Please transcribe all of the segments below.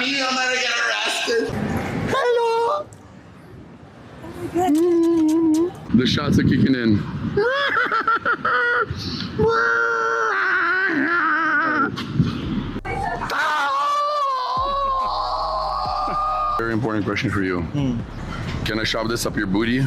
me, I'm gonna get arrested. Hello. The shots are kicking in. Very important question for you. Can I shove this up your booty?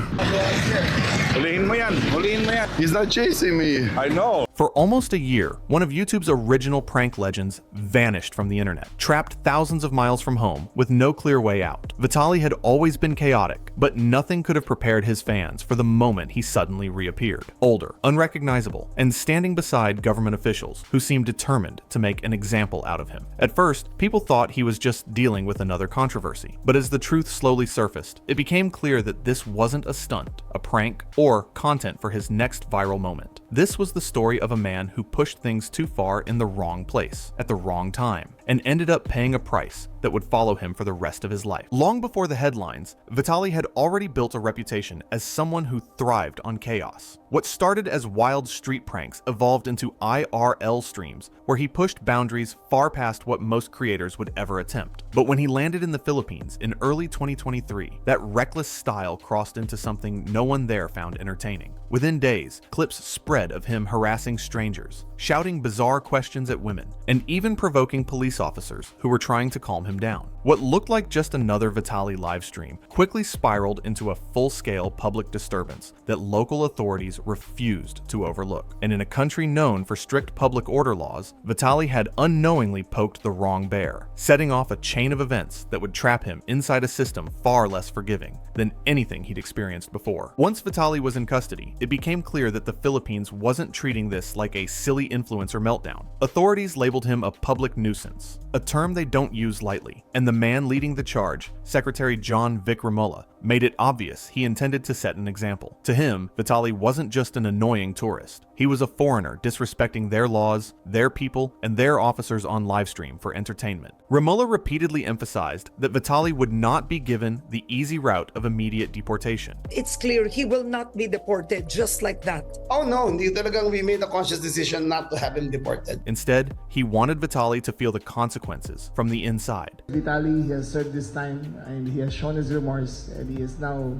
Hulihin mo yan. Hulihin mo yan. He's not chasing me. I know. For almost a year, one of YouTube's original prank legends vanished from the internet, trapped thousands of miles from home with no clear way out. Vitali had always been chaotic, but nothing could have prepared his fans for the moment he suddenly reappeared. Older, unrecognizable, and standing beside government officials who seemed determined to make an example out of him. At first, people thought he was just dealing with another controversy, but as the truth slowly surfaced, it became clear that this wasn't a stunt, a prank, or content for his next viral moment. This was the story of a man who pushed things too far in the wrong place, at the wrong time, and ended up paying a price that would follow him for the rest of his life. Long before the headlines, Vitali had already built a reputation as someone who thrived on chaos. What started as wild street pranks evolved into IRL streams where he pushed boundaries far past what most creators would ever attempt. But when he landed in the Philippines in early 2023, that reckless style crossed into something no one there found entertaining. Within days, clips spread of him harassing strangers, shouting bizarre questions at women, and even provoking police officers who were trying to calm him down. What looked like just another Vitali livestream quickly spiraled into a full-scale public disturbance that local authorities refused to overlook. And in a country known for strict public order laws, Vitali had unknowingly poked the wrong bear, setting off a chain of events that would trap him inside a system far less forgiving than anything he'd experienced before. Once Vitali was in custody, it became clear that the Philippines wasn't treating this like a silly influencer meltdown. Authorities labeled him a public nuisance, a term they don't use lightly, and the man leading the charge, Secretary John Vic Romola, made it obvious he intended to set an example. To him, Vitali wasn't just an annoying tourist. He was a foreigner disrespecting their laws, their people, and their officers on livestream for entertainment. Romola repeatedly emphasized that Vitali would not be given the easy route of immediate deportation. It's clear he will not be deported just like that. Oh no, hindi talagang we made a conscious decision not to have him deported. Instead, he wanted Vitali to feel the consequences from the inside. Vitali, he has served this time and he has shown his remorse, and he is now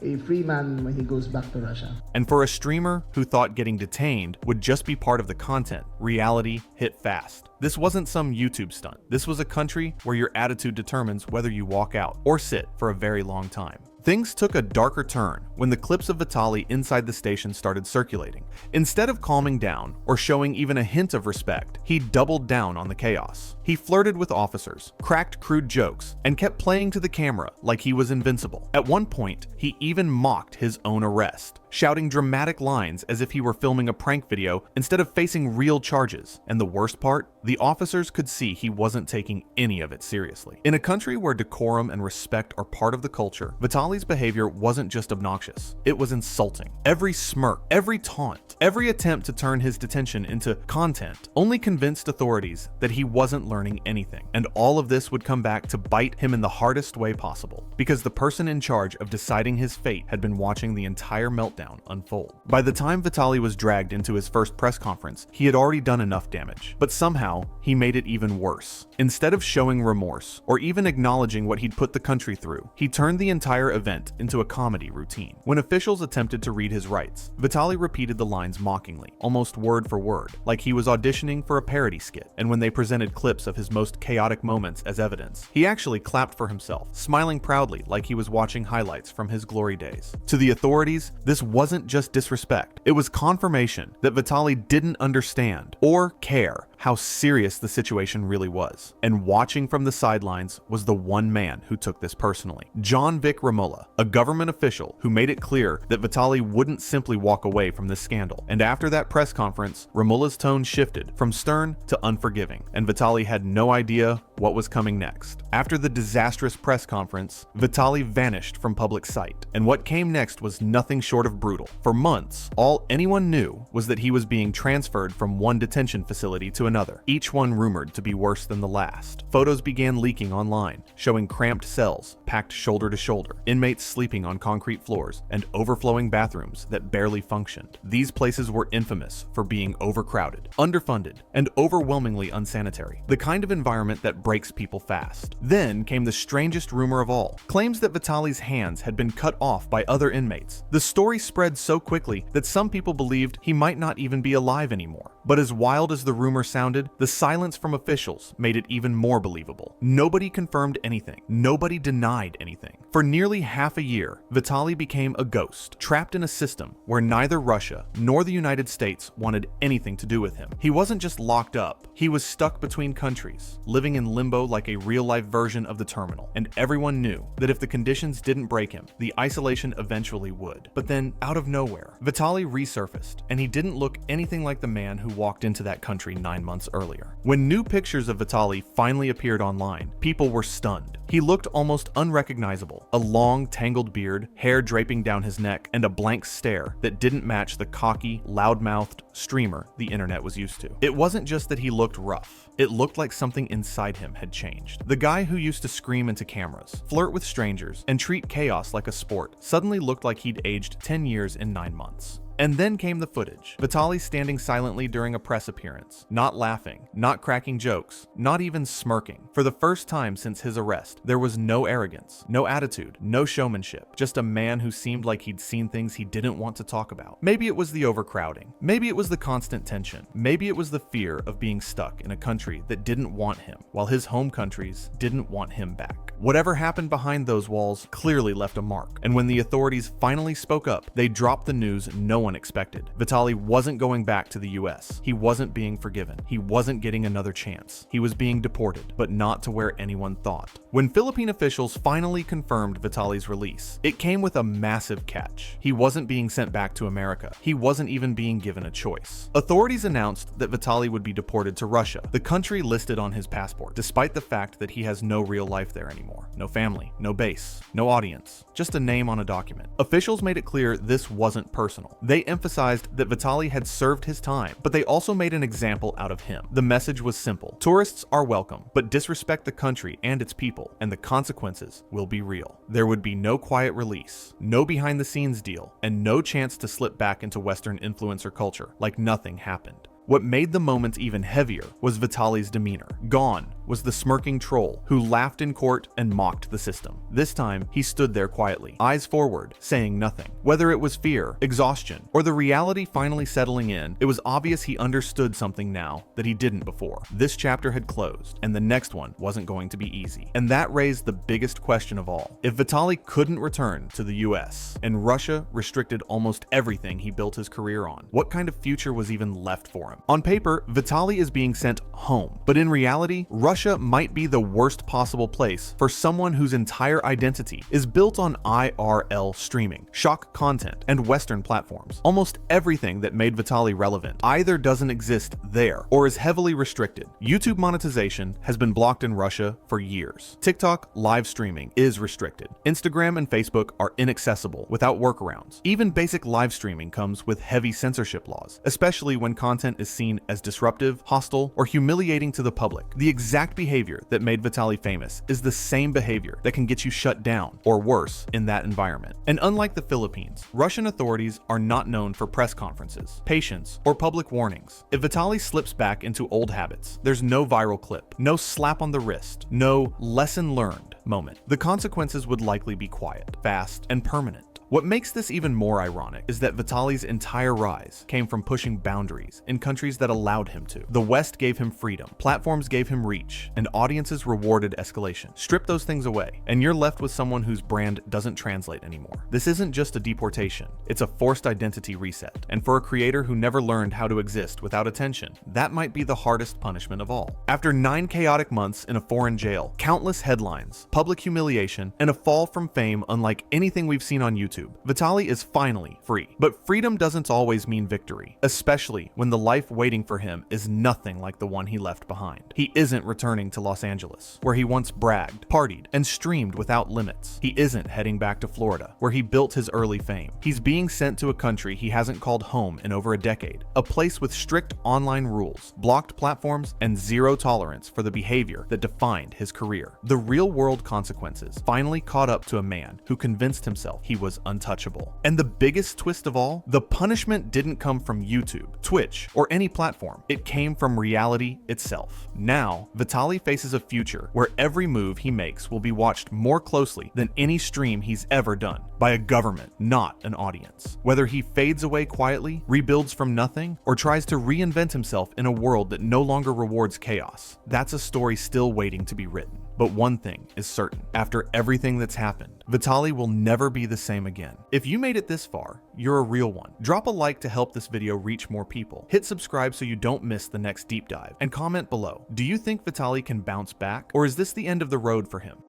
a free man when he goes back to Russia. And for a streamer who thought getting detained would just be part of the content, reality hit fast. This wasn't some YouTube stunt. This was a country where your attitude determines whether you walk out or sit for a very long time. Things took a darker turn when the clips of Vitali inside the station started circulating. Instead of calming down or showing even a hint of respect, he doubled down on the chaos. He flirted with officers, cracked crude jokes, and kept playing to the camera like he was invincible. At one point, he even mocked his own arrest, shouting dramatic lines as if he were filming a prank video instead of facing real charges. And the worst part? The officers could see he wasn't taking any of it seriously. In a country where decorum and respect are part of the culture, Vitali's behavior wasn't just obnoxious, it was insulting. Every smirk, every taunt, every attempt to turn his detention into content only convinced authorities that he wasn't learning anything. And all of this would come back to bite him in the hardest way possible, because the person in charge of deciding his fate had been watching the entire meltdown unfold. By the time Vitali was dragged into his first press conference, he had already done enough damage. But somehow, he made it even worse. Instead of showing remorse, or even acknowledging what he'd put the country through, he turned the entire event into a comedy routine. When officials attempted to read his rights, Vitali repeated the lines mockingly, almost word for word, like he was auditioning for a parody skit. And when they presented clips of his most chaotic moments as evidence, he actually clapped for himself, smiling proudly like he was watching highlights from his glory days. To the authorities, this wasn't just disrespect, it was confirmation that Vitali didn't understand or care how serious the situation really was. And watching from the sidelines was the one man who took this personally. John Vic Romola, a government official who made it clear that Vitali wouldn't simply walk away from this scandal. And after that press conference, Romola's tone shifted from stern to unforgiving, and Vitali had no idea what was coming next. After the disastrous press conference, Vitali vanished from public sight, and what came next was nothing short of brutal. For months, all anyone knew was that he was being transferred from one detention facility to another, each one rumored to be worse than the last. Photos began leaking online, showing cramped cells packed shoulder to shoulder, inmates sleeping on concrete floors, and overflowing bathrooms that barely functioned. These places were infamous for being overcrowded, underfunded, and overwhelmingly unsanitary, the kind of environment that breaks people fast. Then came the strangest rumor of all, claims that Vitali's hands had been cut off by other inmates. The story spread so quickly that some people believed he might not even be alive anymore. But as wild as the rumor sounded, the silence from officials made it even more believable. Nobody confirmed anything. Nobody denied anything. For nearly half a year, Vitali became a ghost, trapped in a system where neither Russia nor the United States wanted anything to do with him. He wasn't just locked up, he was stuck between countries, living in limbo like a real-life version of the terminal. And everyone knew that if the conditions didn't break him, the isolation eventually would. But then, out of nowhere, Vitali resurfaced, and he didn't look anything like the man who walked into that country 9 months earlier. When new pictures of Vitali finally appeared online, people were stunned. He looked almost unrecognizable, a long, tangled beard, hair draping down his neck, and a blank stare that didn't match the cocky, loud-mouthed streamer the internet was used to. It wasn't just that he looked rough. It looked like something inside him had changed. The guy who used to scream into cameras, flirt with strangers, and treat chaos like a sport suddenly looked like he'd aged 10 years in 9 months. And then came the footage. Vitali standing silently during a press appearance, not laughing, not cracking jokes, not even smirking. For the first time since his arrest, there was no arrogance, no attitude, no showmanship, just a man who seemed like he'd seen things he didn't want to talk about. Maybe it was the overcrowding, maybe it was the constant tension, maybe it was the fear of being stuck in a country that didn't want him, while his home countries didn't want him back. Whatever happened behind those walls clearly left a mark, and when the authorities finally spoke up, they dropped the news no one expected. Vitali wasn't going back to the US. He wasn't being forgiven. He wasn't getting another chance. He was being deported, but not to where anyone thought. When Philippine officials finally confirmed Vitali's release, it came with a massive catch. He wasn't being sent back to America. He wasn't even being given a choice. Authorities announced that Vitali would be deported to Russia, the country listed on his passport, despite the fact that he has no real life there anymore. No family, no base, no audience, just a name on a document. Officials made it clear this wasn't personal. They emphasized that Vitali had served his time, but they also made an example out of him. The message was simple. Tourists are welcome, but disrespect the country and its people, and the consequences will be real. There would be no quiet release, no behind-the-scenes deal, and no chance to slip back into Western influencer culture like nothing happened. What made the moment even heavier was Vitali's demeanor. Gone was the smirking troll who laughed in court and mocked the system. This time, he stood there quietly, eyes forward, saying nothing. Whether it was fear, exhaustion, or the reality finally settling in, it was obvious he understood something now that he didn't before. This chapter had closed, and the next one wasn't going to be easy. And that raised the biggest question of all. If Vitali couldn't return to the US, and Russia restricted almost everything he built his career on, what kind of future was even left for him? On paper, Vitali is being sent home, but in reality, Russia might be the worst possible place for someone whose entire identity is built on IRL streaming, shock content, and Western platforms. Almost everything that made Vitali relevant either doesn't exist there or is heavily restricted. YouTube monetization has been blocked in Russia for years. TikTok live streaming is restricted. Instagram and Facebook are inaccessible without workarounds. Even basic live streaming comes with heavy censorship laws, especially when content is seen as disruptive, hostile, or humiliating to the public. The exact behavior that made Vitali famous is the same behavior that can get you shut down, or worse, in that environment. And unlike the Philippines, Russian authorities are not known for press conferences, patience, or public warnings. If Vitali slips back into old habits, there's no viral clip, no slap on the wrist, no lesson learned moment. The consequences would likely be quiet, fast, and permanent. What makes this even more ironic is that Vitali's entire rise came from pushing boundaries in countries that allowed him to. The West gave him freedom, platforms gave him reach, and audiences rewarded escalation. Strip those things away, and you're left with someone whose brand doesn't translate anymore. This isn't just a deportation, it's a forced identity reset. And for a creator who never learned how to exist without attention, that might be the hardest punishment of all. After 9 chaotic months in a foreign jail, countless headlines, public humiliation, and a fall from fame unlike anything we've seen on YouTube, Vitali is finally free. But freedom doesn't always mean victory, especially when the life waiting for him is nothing like the one he left behind. He isn't returning to Los Angeles, where he once bragged, partied, and streamed without limits. He isn't heading back to Florida, where he built his early fame. He's being sent to a country he hasn't called home in over a decade, a place with strict online rules, blocked platforms, and zero tolerance for the behavior that defined his career. The real-world consequences finally caught up to a man who convinced himself he was untouchable. And the biggest twist of all, the punishment didn't come from YouTube, Twitch, or any platform. It came from reality itself. Now, Vitali faces a future where every move he makes will be watched more closely than any stream he's ever done by a government, not an audience. Whether he fades away quietly, rebuilds from nothing, or tries to reinvent himself in a world that no longer rewards chaos, that's a story still waiting to be written. But one thing is certain, after everything that's happened, Vitali will never be the same again. If you made it this far, you're a real one. Drop a like to help this video reach more people. Hit subscribe so you don't miss the next deep dive, and comment below. Do you think Vitali can bounce back, or is this the end of the road for him?